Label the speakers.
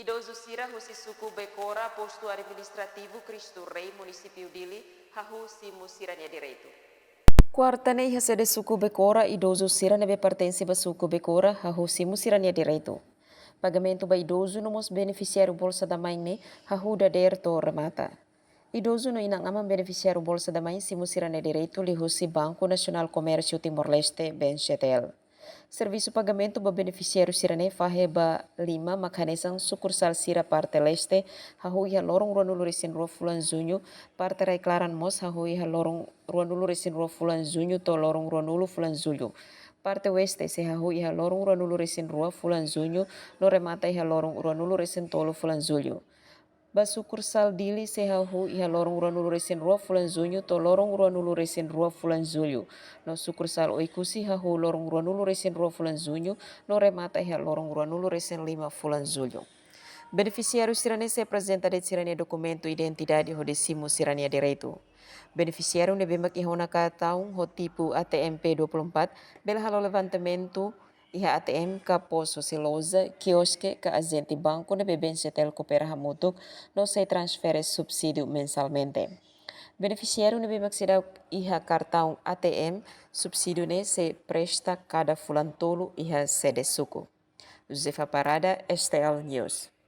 Speaker 1: Idoso Sira Husi Suku Becora, posto administrativo Cristo Rei, município Dili, Hahu Simu Sirania Direito. Quarta nei sede suku Becora, idoso Sira nebe pertence ba suku Becora, Hahu Simu Sirania Direito. Pagamento ba idoso no mos beneficiário Bolsa da Mãe ne, Hahu da derto remata. Idoso no inang amang beneficiário Bolsa da Mãe Simu Sirania Direito, lihusi Banco Nacional Comércio Timor-Leste, BNCTL. Serviço pagamento ba beneficiário Sirane fahe ba 5 makanesang sukursal Sira parte leste hahu iha lorong ruanulu resin rua fulan Junho parte rai klaran mos hahu iha lorong ruanulu resin rua fulan Junho to lorong ruanulu fulan Julho. Parte oeste se hahu iha lorong ruanulu resin rua fulan Junho no remata iha lorong ruanulu resin tolo fulan Julho. Ba sukursal Dili se hahu iha lorong ruanulu resin rua fulan Junho to lorong ruanulu resin rua fulan Julho. No sukursal Oikusi hahu lorong ruanulu resin rua fulan Junho no remata iha lorong ruanulu resin 5 fulan Julho. Beneficiário Sirane se apresenta de Sirane documento identidade rodecimu Sirania Direito. Beneficiário nebemak ihona ka taung ho tipo ATM P24 bela halo levantamento iha ATM ka poso silosa kiosque ka agente banco nebe BNCTL coopera hamutuk no se transfere subsídio mensalmente. Beneficiário nebe maksida iha cartão ATM subsídio ne se presta cada fulan tolo iha sede suku. Josefa Parada, STL News.